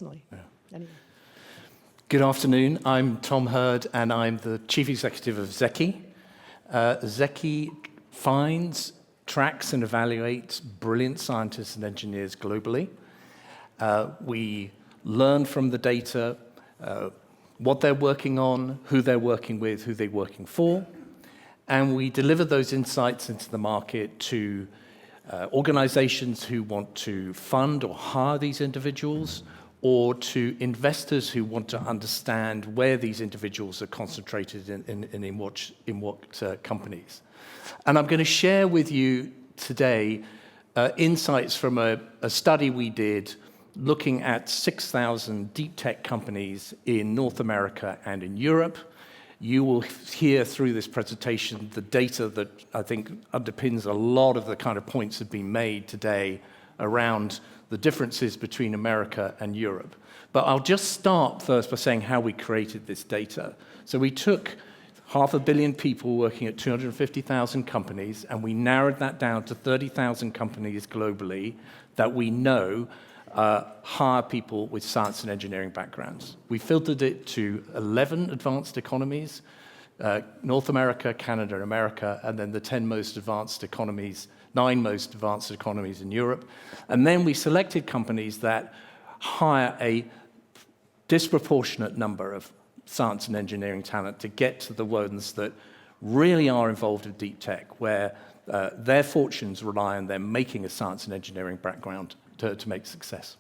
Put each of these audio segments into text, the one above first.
Yeah. Anyway. Good afternoon. I'm Tom Hurd, and I'm the Chief Executive of Zeki. Zeki finds, tracks, and evaluates brilliant scientists and engineers globally. We learn from the data what they're working on, who they're working with, who they're working for, and we deliver those insights into the market to organizations who want to fund or hire these individuals, or to investors who want to understand where these individuals are concentrated in what companies. And I'm going to share with you today insights from a study we did looking at 6,000 deep tech companies in North America and in Europe. You will hear through this presentation the data that I think underpins a lot of the kind of points that have been made today around the differences between America and Europe. But I'll just start first by saying how we created this data. So we took 500 million people working at 250,000 companies, and we narrowed that down to 30,000 companies globally that we know hire people with science and engineering backgrounds. We filtered it to 11 advanced economies, North America, Canada, and America, and then the 10 most advanced economies, 9 most advanced economies in Europe. And then we selected companies that hire a disproportionate number of science and engineering talent to get to the ones that really are involved in deep tech, where their fortunes rely on them making a science and engineering background to make success.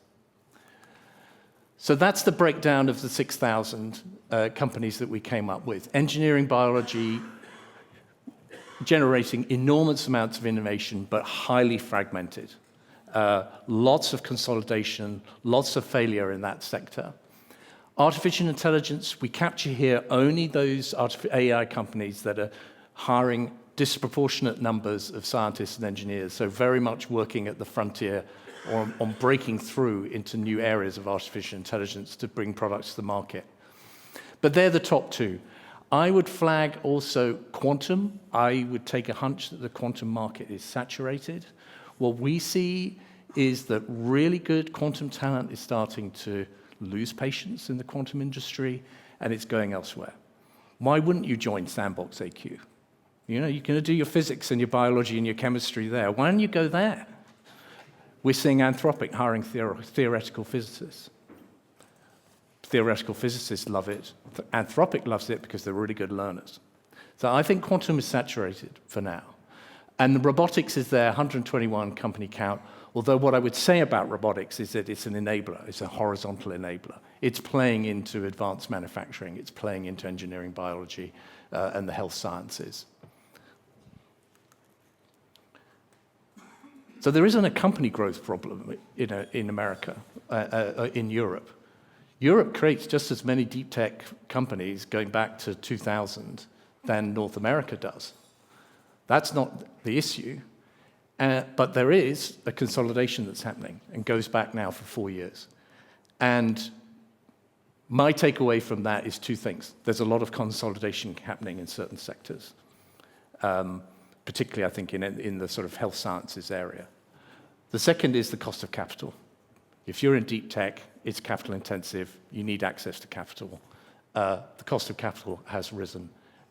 So that's the breakdown of the 6,000 companies that we came up with. Engineering, biology, generating enormous amounts of innovation, but highly fragmented. Lots of consolidation, lots of failure in that sector. Artificial intelligence, we capture here only those AI companies that are hiring disproportionate numbers of scientists and engineers, so very much working at the frontier or on breaking through into new areas of artificial intelligence to bring products to the market. But they're the top two. I would flag also quantum. I would take a hunch that the quantum market is saturated. What we see is that really good quantum talent is starting to lose patience in the quantum industry, and it's going elsewhere. Why wouldn't you join Sandbox AQ? You know, you're going to do your physics and your biology and your chemistry there. Why don't you go there? We're seeing Anthropic hiring theoretical physicists. Theoretical physicists love it. Anthropic loves it because they're really good learners. So I think quantum is saturated for now. And the robotics is there, 121 company count, although what I would say about robotics is that it's an enabler, it's a horizontal enabler. It's playing into advanced manufacturing, it's playing into engineering, biology, and the health sciences. So there isn't a company growth problem in America, in Europe. Europe creates just as many deep tech companies going back to 2000 than North America does. That's not the issue, but there is a consolidation that's happening and goes back now for 4 years. And my takeaway from that is two things. There's a lot of consolidation happening in certain sectors, particularly I think in the sort of health sciences area. The second is the cost of capital. If you're in deep tech, it's capital intensive, you need access to capital. The cost of capital has risen,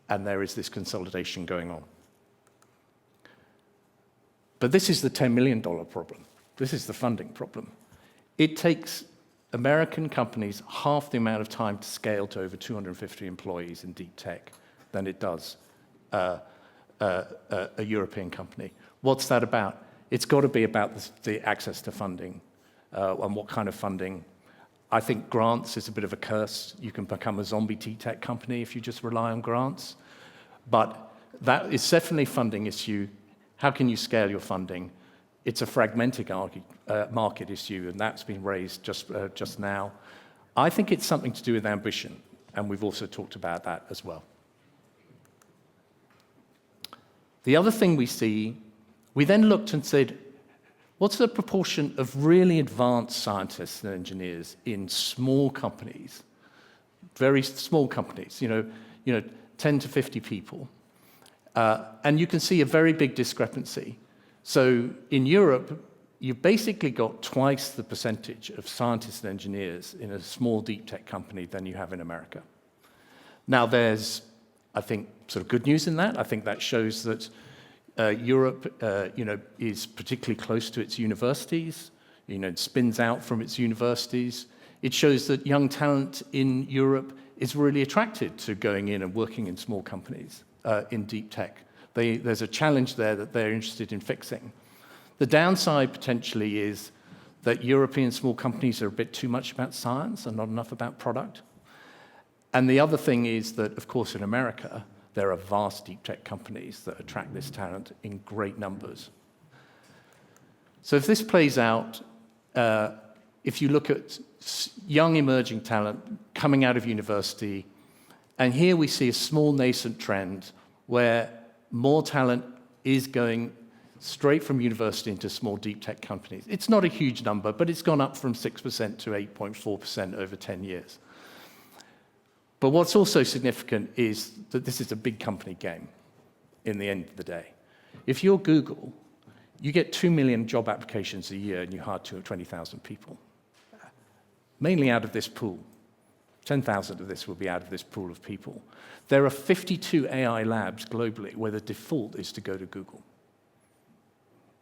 and there is this consolidation going on. But this is the $10 million problem. This is the funding problem. It takes American companies half the amount of time to scale to over 250 employees in deep tech than it does a European company. What's that about? It's got to be about the access to funding and what kind of funding. I think grants is a bit of a curse. You can become a zombie tech company if you just rely on grants. But that is definitely a funding issue. How can you scale your funding? It's a fragmented market issue, and that's been raised just now. I think it's something to do with ambition, and we've also talked about that as well. The other thing we see, we then looked and said, what's the proportion of really advanced scientists and engineers in small companies, very small companies, 10 to 50 people? And you can see a very big discrepancy. So in Europe, you've basically got twice the percentage of scientists and engineers in a small deep tech company than you have in America. Now, there's, I think, sort of good news in that. I think that shows that Europe, is particularly close to its universities, spins out from its universities. It shows that young talent in Europe is really attracted to going in and working in small companies in deep tech. There's a challenge there that they're interested in fixing. The downside potentially is that European small companies are a bit too much about science and not enough about product. And the other thing is that, of course, in America, there are vast deep tech companies that attract this talent in great numbers. So if this plays out, if you look at young emerging talent coming out of university, and here we see a small nascent trend where more talent is going straight from university into small deep tech companies. It's not a huge number, but it's gone up from 6% to 8.4% over 10 years. But what's also significant is that this is a big company game in the end of the day. If you're Google, you get 2 million job applications a year and you hire 20,000 people, mainly out of this pool. 10,000 of this will be out of this pool of people. There are 52 AI labs globally where the default is to go to Google.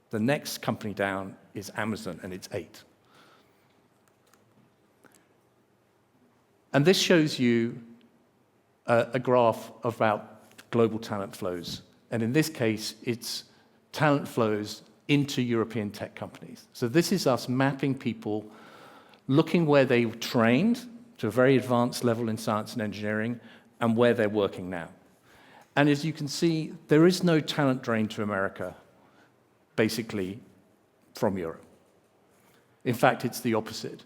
The next company down is Amazon, and it's 8. And this shows you a graph about global talent flows. And in this case, it's talent flows into European tech companies. So this is us mapping people, looking where they trained to a very advanced level in science and engineering, and where they're working now. And as you can see, there is no talent drain to America, basically, from Europe. In fact, it's the opposite.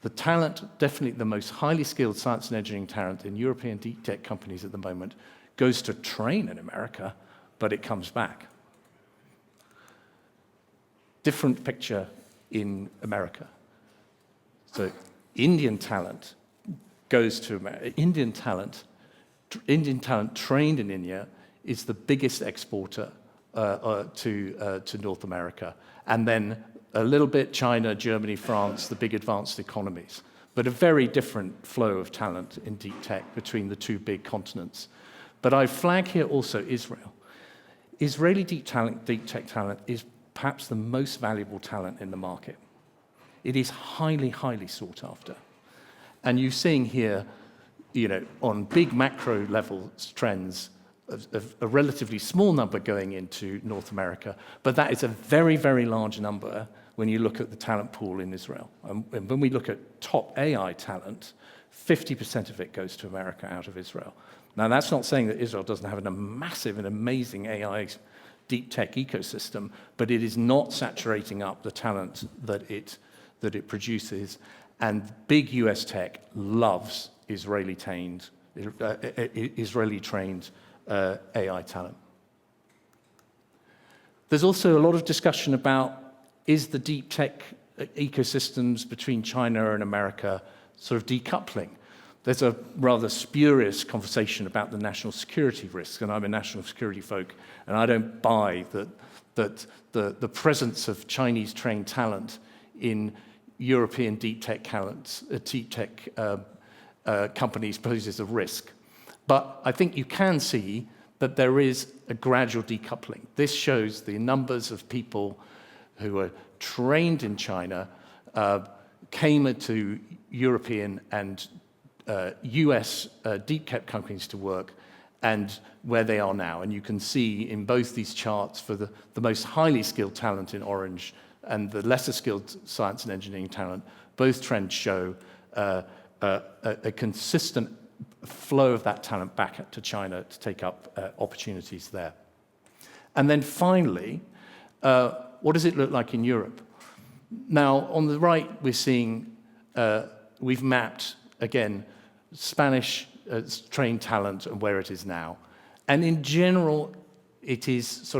The talent, definitely the most highly skilled science and engineering talent in European deep tech companies at the moment, goes to train in America, but it comes back. Different picture in America. So Indian talent goes to America. Indian talent trained in India is the biggest exporter to North America. And then a little bit China, Germany, France, the big advanced economies. But a very different flow of talent in deep tech between the two big continents. But I flag here also Israel. Israeli deep tech talent is perhaps the most valuable talent in the market. It is highly, highly sought after. And you're seeing here, on big macro level trends, a relatively small number going into North America, but that is a very, very large number when you look at the talent pool in Israel. And when we look at top AI talent, 50% of it goes to America out of Israel. Now, that's not saying that Israel doesn't have a massive and amazing AI deep tech ecosystem, but it is not saturating up the talent that it produces. And big US tech loves Israeli-trained AI talent. There's also a lot of discussion about, is the deep tech ecosystems between China and America sort of decoupling? There's a rather spurious conversation about the national security risks, and I'm a national security folk, and I don't buy that the presence of Chinese-trained talent in European deep tech companies poses a risk. But I think you can see that there is a gradual decoupling. This shows the numbers of people who were trained in China, came into European and US deep tech companies to work, and where they are now. And you can see in both these charts for the most highly skilled talent in orange and the lesser skilled science and engineering talent, both trends show a consistent flow of that talent back to China to take up opportunities there. And then finally, what does it look like in Europe? Now, on the right, we're seeing, we've mapped, again, Spanish trained talent and where it is now. And in general, it is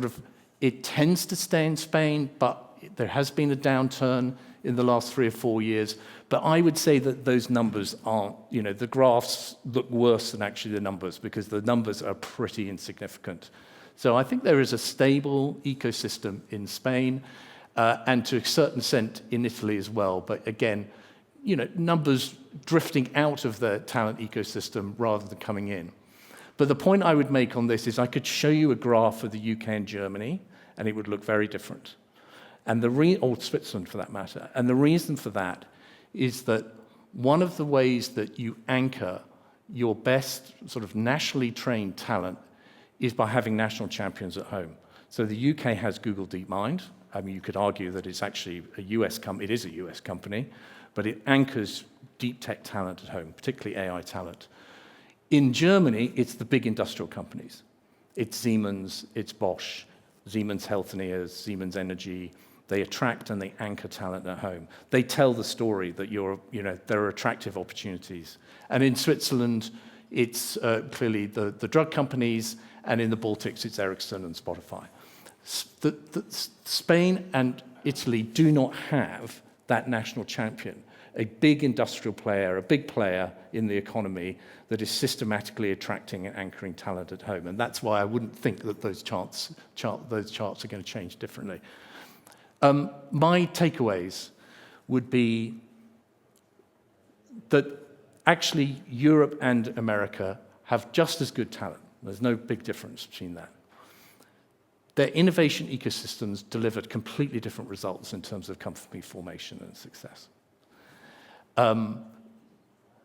it tends to stay in Spain, but there has been a downturn in the last 3 or 4 years. But I would say that those numbers aren't, the graphs look worse than actually the numbers, because the numbers are pretty insignificant. So I think there is a stable ecosystem in Spain, and to a certain extent in Italy as well. But again, numbers drifting out of the talent ecosystem rather than coming in. But the point I would make on this is I could show you a graph of the UK and Germany, and it would look very different. And or Switzerland for that matter. And the reason for that is that one of the ways that you anchor your best sort of nationally trained talent is by having national champions at home. So the UK has Google DeepMind. I mean, you could argue that it's actually a US company. It is a US company, but it anchors deep tech talent at home, particularly AI talent. In Germany, it's the big industrial companies. It's Siemens, it's Bosch, Siemens Healthineers, Siemens Energy. They attract and they anchor talent at home. They tell the story that there are attractive opportunities. And in Switzerland, it's clearly the drug companies, and in the Baltics, it's Ericsson and Spotify. Spain and Italy do not have that national champion, a big industrial player, a big player in the economy that is systematically attracting and anchoring talent at home. And that's why I wouldn't think that those charts are going to change differently. My takeaways would be that actually Europe and America have just as good talent. There's no big difference between that. Their innovation ecosystems delivered completely different results in terms of company formation and success.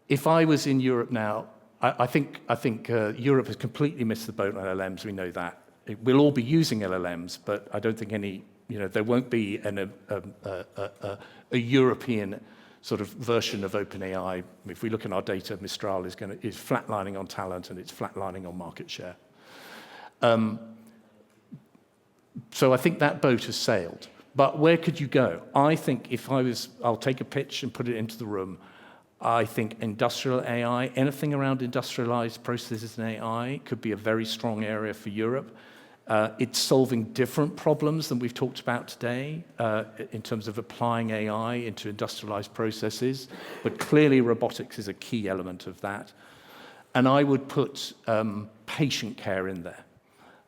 If I was in Europe now, I think Europe has completely missed the boat on LLMs. We know that. We'll all be using LLMs, but I don't think there won't be a European sort of version of OpenAI. If we look at our data, Mistral is flatlining on talent and it's flatlining on market share. So I think that boat has sailed. But where could you go? I think I'll take a pitch and put it into the room. I think industrial AI, anything around industrialized processes in AI could be a very strong area for Europe. It's solving different problems than we've talked about today in terms of applying AI into industrialized processes, but clearly robotics is a key element of that. And I would put patient care in there.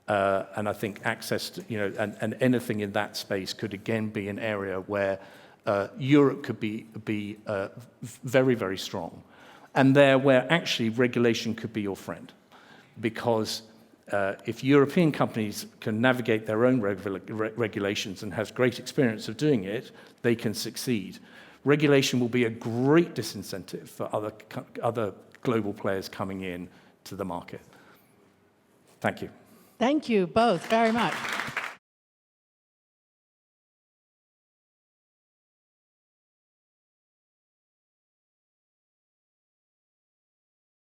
And I think access to, and anything in that space could again be an area where Europe could be very, very strong. And there where actually regulation could be your friend. Because if European companies can navigate their own regulations and have great experience of doing it, they can succeed. Regulation will be a great disincentive for other global players coming in to the market. Thank you. Thank you both very much.